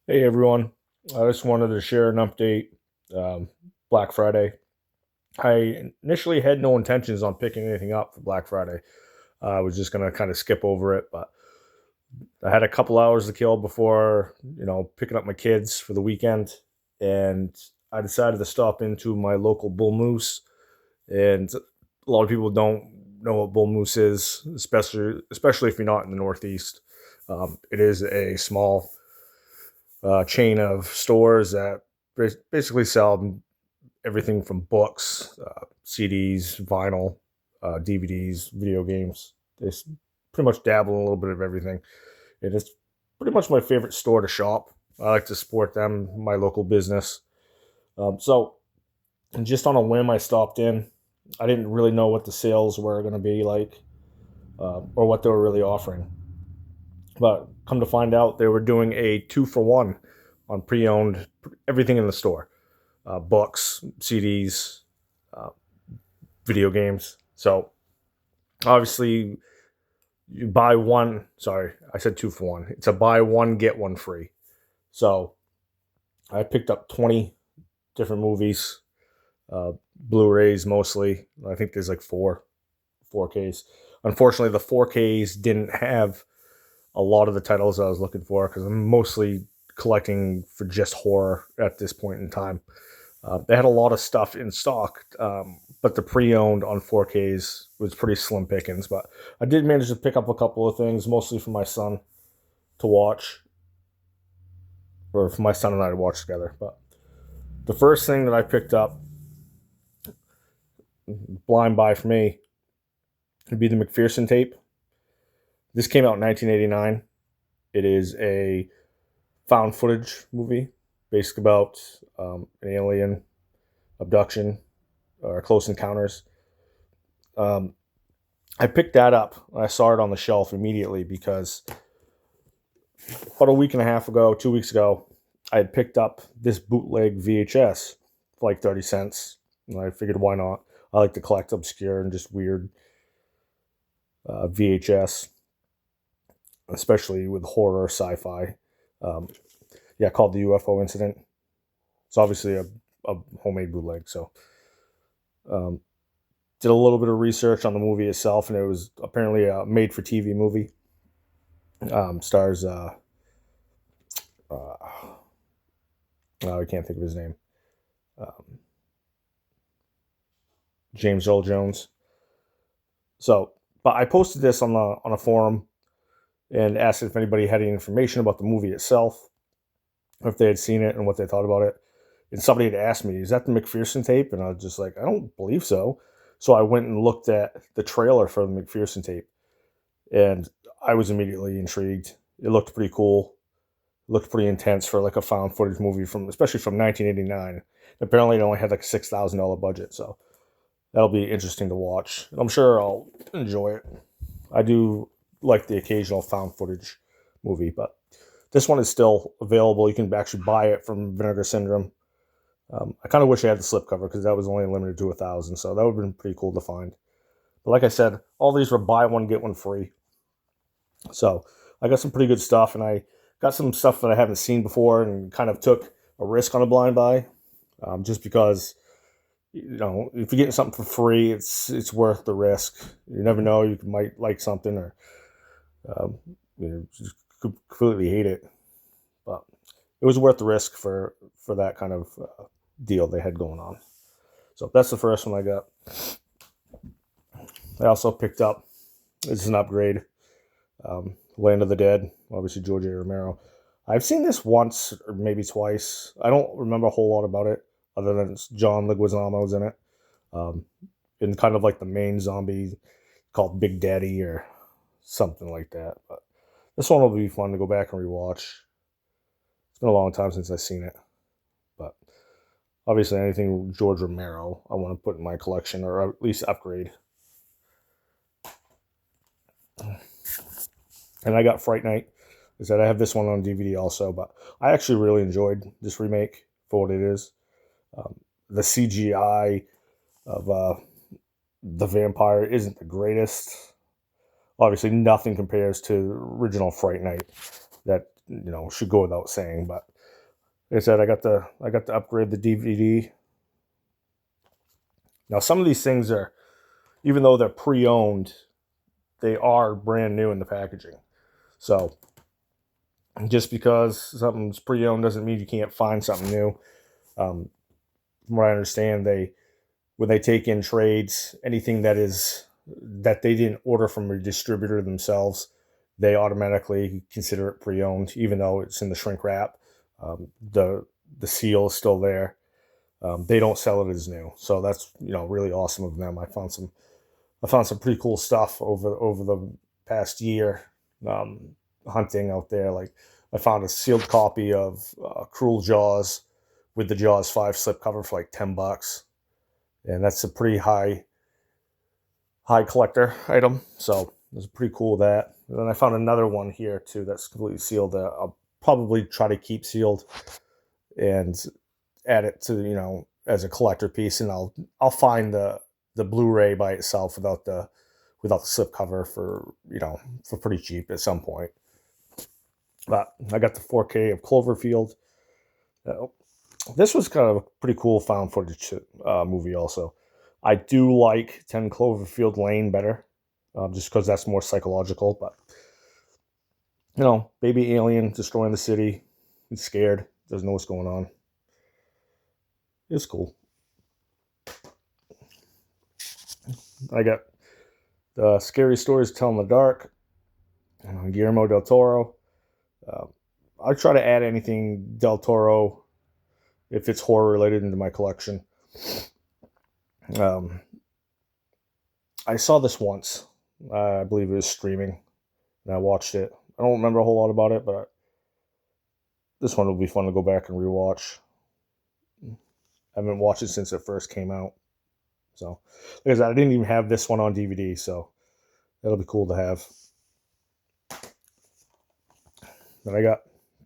Hey everyone, I just wanted to share an update. Um, Black Friday. I initially had no intentions on picking anything up for Black Friday. I was just gonna kind of skip over it, but I had a couple hours to kill before picking up my kids for the weekend, and I decided to stop into my local Bull Moose. And a lot of people don't know what Bull Moose is, especially if you're not in the Northeast. It is a small chain of stores that basically sell everything from books, CDs, vinyl, DVDs, video games. They pretty much dabble in a little bit of everything. And it's pretty much my favorite store to shop. I like to support them, my local business. So, just on a whim, I stopped in. I didn't really know what the sales were going to be like or what they were really offering. But come to find out, they were doing a 2 for 1 on pre owned everything in the store, books, CDs, uh, video games. So obviously, you buy one. Sorry, I said 2 for 1. It's a buy one, get one free. So I picked up 20 different movies, uh, Blu-rays mostly. I think there's like 4Ks. Unfortunately, the 4Ks didn't have a lot of the titles I was looking for because I'm mostly collecting for just horror at this point in time. They had a lot of stuff in stock, but the pre-owned on 4Ks was pretty slim pickings. But I did manage to pick up a couple of things, mostly for my son to watch, or for my son and I to watch together. But the first thing that I picked up, blind buy for me, would be the McPherson tape. This came out in 1989. It is a found footage movie, basically about an alien abduction or close encounters. Um, I picked that up. I saw it on the shelf immediately because about a week and a half ago, 2 weeks ago, I had picked up this bootleg VHS for like 30 cents. And I figured, why not? I like to collect obscure and just weird VHS, especially with horror, sci fi. Um, yeah, called the UFO incident. It's obviously a homemade bootleg. So, um, did a little bit of research on the movie itself, and it was apparently a made for TV movie. Stars, uh, I can't think of his name, um, James Earl Jones. So, but I posted this on a forum and asked if anybody had any information about the movie itself, or if they had seen it and what they thought about it. And somebody had asked me, "Is that the McPherson tape?" And I was just like, "I don't believe so." So I went and looked at the trailer for the McPherson tape, and I was immediately intrigued. It looked pretty cool. It looked pretty intense for like a found footage movie from, especially from 1989. Apparently, it only had like a $6,000 budget, so that'll be interesting to watch. I'm sure I'll enjoy it. I do like the occasional found footage movie, but this one is still available. You can actually buy it from Vinegar Syndrome. I kind of wish I had the slipcover because that was only limited to 1,000, so that would have been pretty cool to find. But like I said, all these were buy one get one free. So I got some pretty good stuff, and I got some stuff that I haven't seen before, and kind of took a risk on a blind buy, just because if you're getting something for free, it's worth the risk. You never know, you might like something or um, just completely hate it, but it was worth the risk for that kind of deal they had going on. So that's the first one I got. I also picked up, this is an upgrade, Land of the Dead, obviously George A. Romero. I've seen this once or maybe twice. I don't remember a whole lot about it other than John Leguizamo's in it. Um, in kind of like the main zombie called Big Daddy or something like that. But this one will be fun to go back and rewatch. It's been a long time since I've seen it. But obviously anything George Romero I want to put in my collection or at least upgrade. And I got Fright Night. Is that I have this one on DVD also, but I actually really enjoyed this remake for what it is. Um, the CGI of the vampire isn't the greatest. Obviously, nothing compares to original Fright Night. That should go without saying. But like I said, I got to upgrade the DVD. Now some of these things are, even though they're pre-owned, they are brand new in the packaging. So just because something's pre-owned doesn't mean you can't find something new. From what I understand, when they take in trades, anything that they didn't order from a distributor themselves, they automatically consider it pre-owned, even though it's in the shrink wrap. The seal is still there. They don't sell it as new, so that's really awesome of them. I found some pretty cool stuff over the past year, hunting out there. Like I found a sealed copy of Cruel Jaws with the Jaws 5 slipcover for like $10, and that's a pretty high collector item. So it was pretty cool that. And then I found another one here too that's completely sealed. That I'll probably try to keep sealed and add it to as a collector piece, and I'll find the Blu-ray by itself without the slipcover for pretty cheap at some point. But I got the 4K of Cloverfield. This was kind of a pretty cool found footage movie also. I do like 10 Cloverfield Lane better, just because that's more psychological. But, baby alien destroying the city. He's scared. Doesn't know what's going on. It's cool. I got the Scary Stories to Tell in the Dark. Guillermo del Toro. I try to add anything del Toro, if it's horror related, into my collection. I saw this once. I believe it was streaming, and I watched it. I don't remember a whole lot about it, but this one will be fun to go back and rewatch. I haven't watched it since it first came out. So, like I said, I didn't even have this one on DVD, so that'll be cool to have. Then I got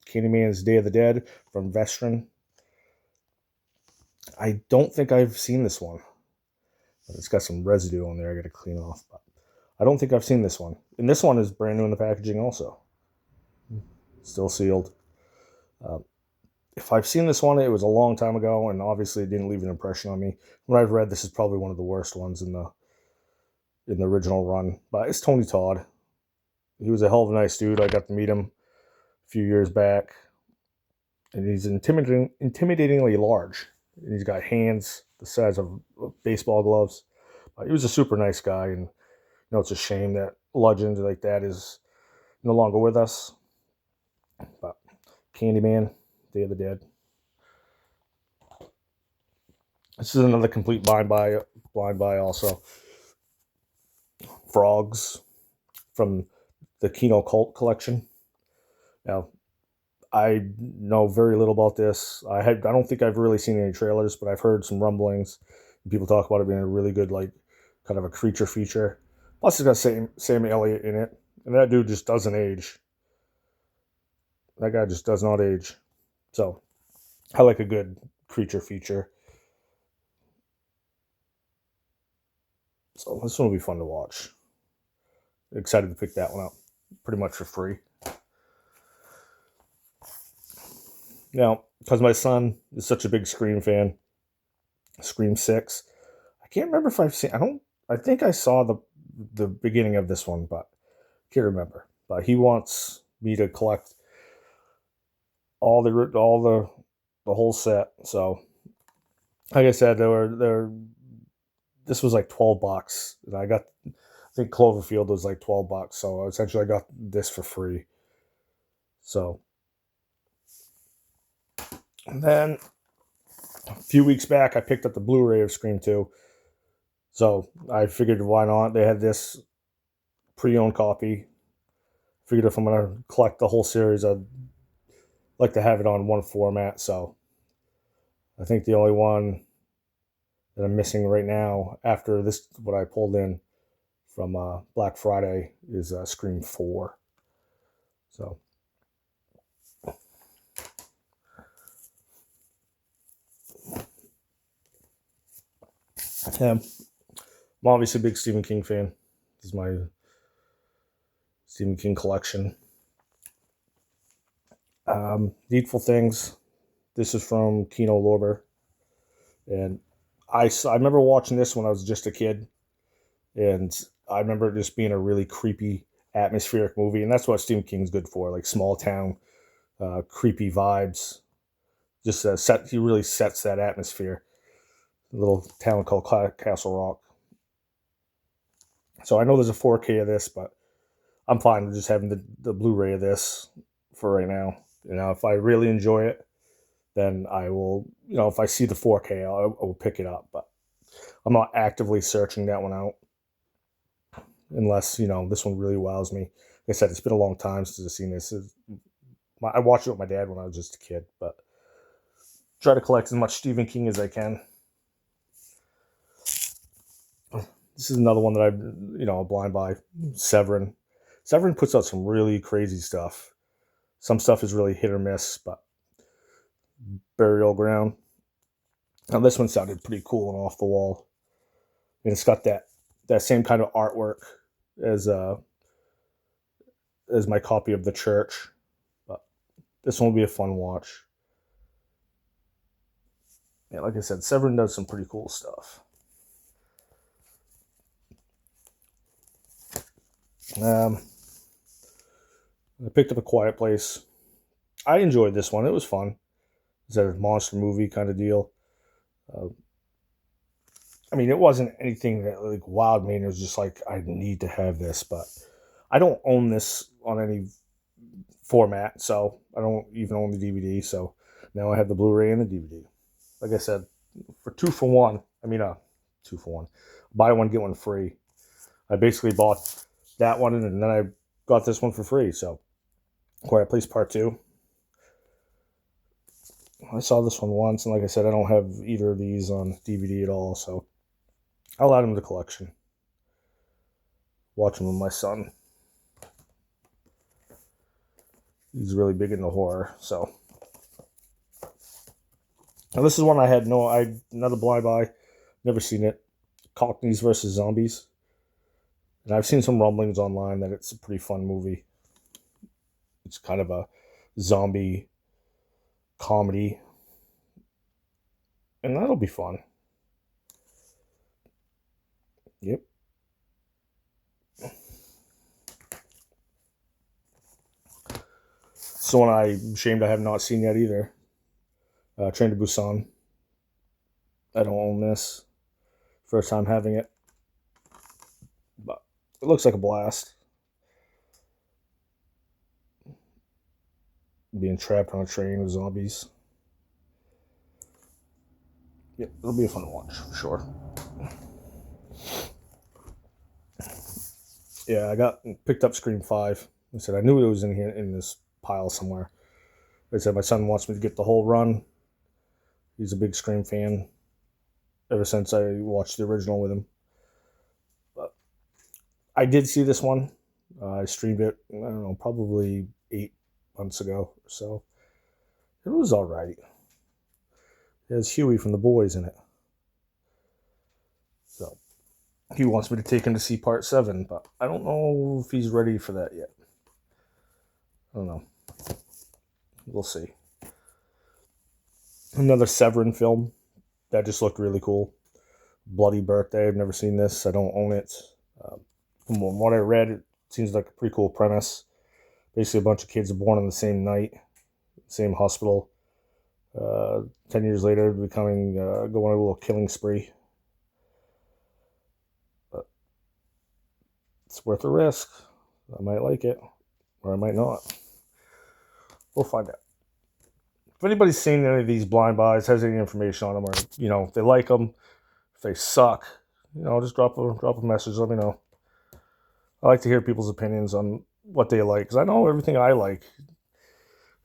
Candyman's Day of the Dead from Vestron. I don't think I've seen this one. It's got some residue on there I got to clean off. But I don't think I've seen this one. And this one is brand new in the packaging also. Still sealed. If I've seen this one, it was a long time ago, and obviously it didn't leave an impression on me. When I've read, this is probably one of the worst ones in the original run. But it's Tony Todd. He was a hell of a nice dude. I got to meet him a few years back. And he's intimidatingly large. And he's got hands the size of baseball gloves. He was a super nice guy, and it's a shame that legend like that is no longer with us. But Candyman, Day of the Dead. This is another complete blind buy also. Frogs from the Kino Cult collection. Now, I know very little about this. I don't think I've really seen any trailers, but I've heard some rumblings. People talk about it being a really good, kind of a creature feature. Plus, it's got Sam Elliott in it, and that dude just doesn't age. That guy just does not age. So, I like a good creature feature. So, this one will be fun to watch. Excited to pick that one up. Pretty much for free. Now, because my son is such a big Scream fan, Scream 6, I can't remember if I've seen, I think I saw the beginning of this one, but can't remember. But he wants me to collect all the whole set. So, like I said, this was like $12, and I think Cloverfield was like $12. So essentially, I got this for free. So, and then a few weeks back, I picked up the Blu-ray of Scream 2. So I figured, why not? They had this pre-owned copy. Figured if I'm going to collect the whole series, I'd like to have it on one format. So I think the only one that I'm missing right now after this, what I pulled in from Black Friday, is Scream 4. So yeah, I'm obviously a big Stephen King fan. This is my Stephen King collection. Needful Things. This is from Kino Lorber. And I remember watching this when I was just a kid. And I remember it just being a really creepy, atmospheric movie. And that's what Stephen King's good for, like small town, creepy vibes. Just he really sets that atmosphere. A little town called Castle Rock. So I know there's a 4K of this, but I'm fine with just having the Blu-ray of this for right now. If I really enjoy it, then I will, if I see the 4K, I will pick it up. But I'm not actively searching that one out unless, this one really wows me. Like I said, it's been a long time since I've seen this. I watched it with my dad when I was just a kid, but try to collect as much Stephen King as I can. This is another one that I'm blind by. Severin. Severin puts out some really crazy stuff. Some stuff is really hit or miss, but Burial Ground. Now this one sounded pretty cool and off the wall. And it's got that same kind of artwork as my copy of The Church. But this one will be a fun watch. Yeah, like I said, Severin does some pretty cool stuff. I picked up A Quiet Place. I enjoyed this one. It was fun. It's a monster movie kind of deal. It wasn't anything that like wowed me, and it was just like I need to have this, but I don't own this on any format, so I don't even own the DVD. So now I have the Blu-ray and the DVD. Like I said, for 2-for-1. 2-for-1. Buy one get one free. I basically bought that one, and then I got this one for free. So, Quiet Place Part 2. I saw this one once, and like I said, I don't have either of these on DVD at all, so I'll add them to the collection. Watch them with my son. He's really big into horror, so. Now this is one I had another blind buy, never seen it. Cockneys versus Zombies. And I've seen some rumblings online that it's a pretty fun movie. It's kind of a zombie comedy. And that'll be fun. Yep. It's the one I'm ashamed I have not seen yet either. Train to Busan. I don't own this. First time having it. But it looks like a blast. Being trapped on a train with zombies. Yep, it'll be a fun watch, for sure. Yeah, I picked up Scream 5. I said I knew it was in here in this pile somewhere. I said my son wants me to get the whole run. He's a big Scream fan ever since I watched the original with him. But I did see this one. I streamed it, I don't know, probably 8 months ago or so. It was all right. It has Huey from The Boys in it. So he wants me to take him to see Part 7, but I don't know if he's ready for that yet. I don't know. We'll see. Another Severin film that just looked really cool. Bloody Birthday. I've never seen this. I don't own it. From what I read, it seems like a pretty cool premise. Basically, a bunch of kids are born on the same night, same hospital. 10 years later, going on a little killing spree. But it's worth a risk. I might like it, or I might not. We'll find out. If anybody's seen any of these blind buys, has any information on them, or if they like them, if they suck, just drop a message. Let me know. I like to hear people's opinions on what they like, because I know everything I like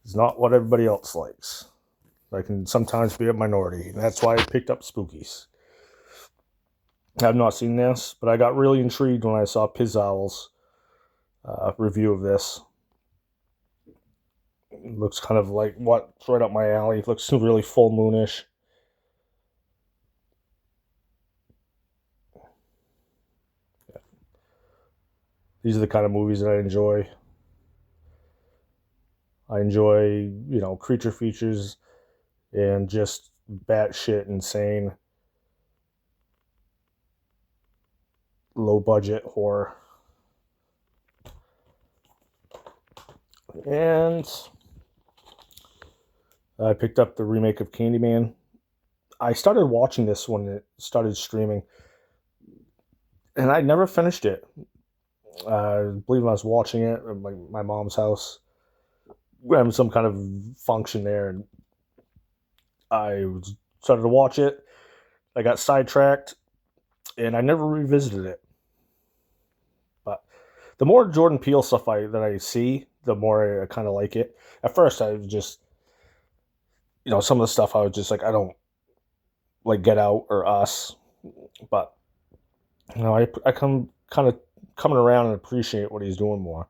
is not what everybody else likes. I can sometimes be a minority, and that's why I picked up Spookies. I have not seen this, but I got really intrigued when I saw Pizzowl's review of this. It looks kind of like what's right up my alley. It looks really full moonish. Yeah. These are the kind of movies that I enjoy. I enjoy, creature features and just batshit insane, low budget horror. And I picked up the remake of Candyman. I started watching this when it started streaming, and I never finished it. I believe I was watching it at my mom's house. We having some kind of function there, and I started to watch it. I got sidetracked, and I never revisited it. But the more Jordan Peele stuff that I see, the more I kind of like it. At first, I was just, some of the stuff I was just like, I don't like Get Out or Us, but I come kind of coming around and appreciate what he's doing more.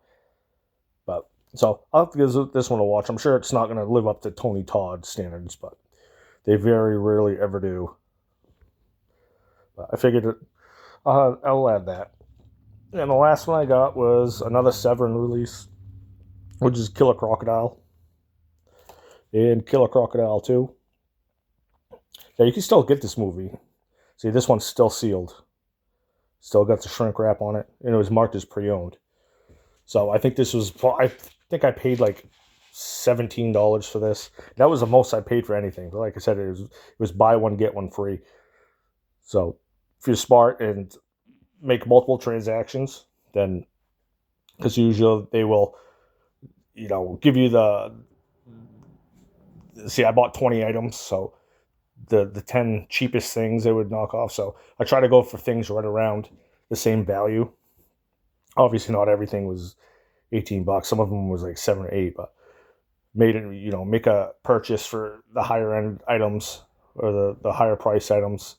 But so I'll have to give this one a watch. I'm sure it's not going to live up to Tony Todd standards, but they very rarely ever do. But I figured I'll add that. And the last one I got was another Severin release, which is Killer Crocodile. And Killer Crocodile 2. Yeah, you can still get this movie. See, this one's still sealed. Still got the shrink wrap on it. And it was marked as pre-owned. So I think I paid like $17 for this. That was the most I paid for anything. But like I said, it was buy one, get one free. So if you're smart and make multiple transactions, then, because usually they will, give you I bought 20 items, so the 10 cheapest things they would knock off. So I try to go for things right around the same value. Obviously not everything was $18. Some of them was like 7 or 8, but made it, make a purchase for the higher end items or the higher price items,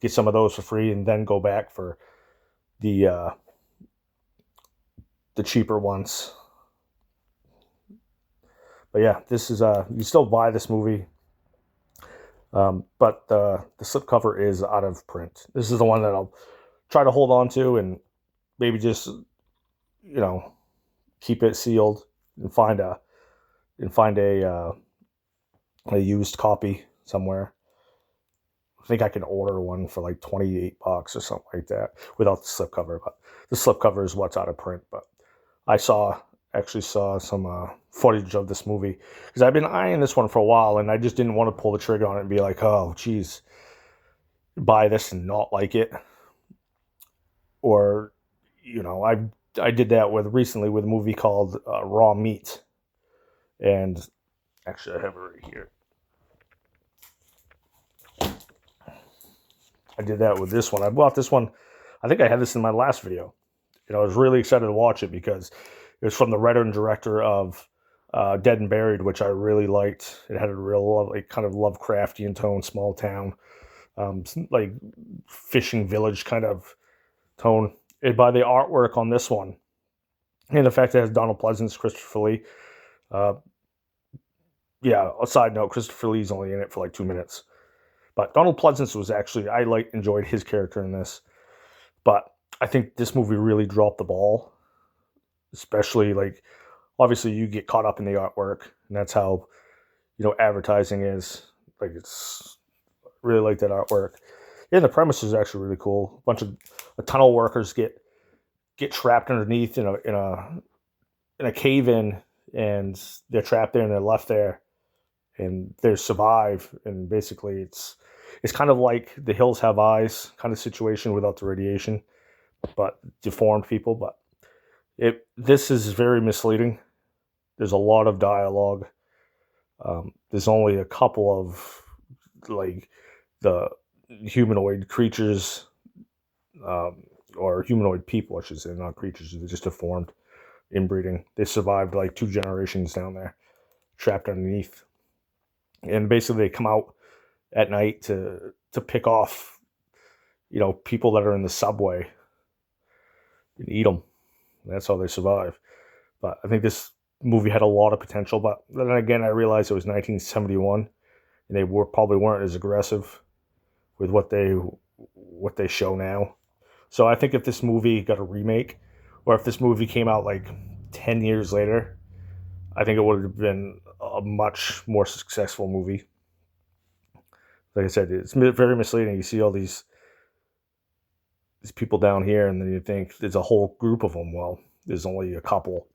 get some of those for free, and then go back for the cheaper ones. But yeah, this is you still buy this movie, but the slipcover is out of print. This is the one that I'll try to hold on to and maybe just keep it sealed and find a used copy somewhere. I think I can order one for like $28 or something like that without the slipcover. But the slipcover is what's out of print. But I actually saw some footage of this movie because I've been eyeing this one for a while, and I just didn't want to pull the trigger on it and be like, oh, geez, buy this and not like it. Or, I did that recently with a movie called Raw Meat. And actually, I have it right here. I did that with this one. I bought this one. I think I had this in my last video. I was really excited to watch it because it was from the writer and director of Dead and Buried, which I really liked. It had a real kind of Lovecraftian tone, small town, like fishing village kind of tone. And by the artwork on this one, and the fact that it has Donald Pleasance, Christopher Lee. Yeah, a side note, Christopher Lee's only in it for like 2 minutes. But Donald Pleasance was actually, enjoyed his character in this. But I think this movie really dropped the ball. Especially, obviously you get caught up in the artwork. And that's how, advertising is. It's really like that artwork. Yeah, the premise is actually really cool. A tunnel workers get trapped underneath in a cave-in, and they're trapped there and they're left there. And they survive, and basically it's kind of like The Hills Have Eyes kind of situation without the radiation, but deformed people. But this is very misleading. There's a lot of dialogue. There's only a couple of the humanoid creatures, or humanoid people, I should say, not creatures. They're just deformed, inbreeding. They survived 2 generations down there, trapped underneath. And basically they come out at night to pick off, people that are in the subway and eat them. And that's how they survive. But I think this movie had a lot of potential. But then again, I realized it was 1971, and they probably weren't as aggressive with what they show now. So I think if this movie got a remake, or if this movie came out 10 years later, I think it would have been a much more successful movie. Like I said, it's very misleading. You see all these people down here, and then you think there's a whole group of them. Well, there's only a couple.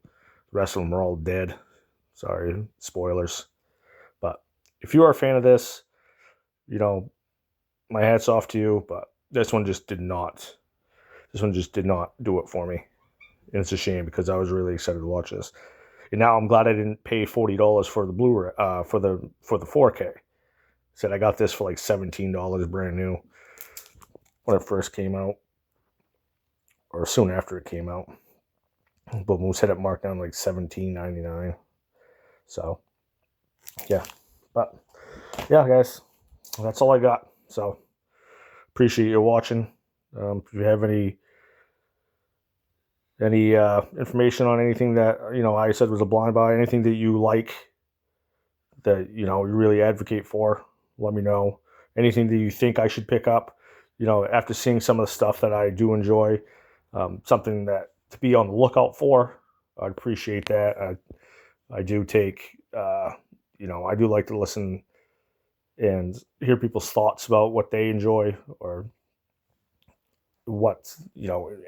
The rest of them are all dead. Sorry, spoilers. But if you are a fan of this, you know, my hat's off to you. But this one just did not. This one just did not do it for me, and it's a shame because I was really excited to watch this. And now I'm glad I didn't pay $40 for the Blu-ray for the 4K. Said I got this for like $17 brand new when it first came out, or soon after it came out. But most had it marked down like $17.99. So yeah, but yeah, guys, that's all I got. So appreciate you watching. If you have any information on anything that I said was a blind buy, anything that you like, that you really advocate for, let me know. Anything that you think I should pick up, after seeing some of the stuff that I do enjoy, something that to be on the lookout for, I'd appreciate that. I do take, I do like to listen and hear people's thoughts about what they enjoy, or what,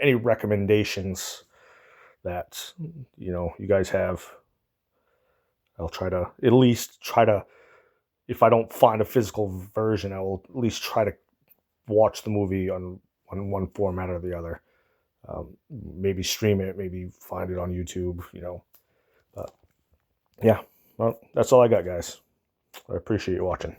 any recommendations that, you guys have. I'll try to at least if I don't find a physical version, I will at least try to watch the movie on one format or the other. Maybe stream it, maybe find it on YouTube, But yeah, well, that's all I got, guys. I appreciate you watching.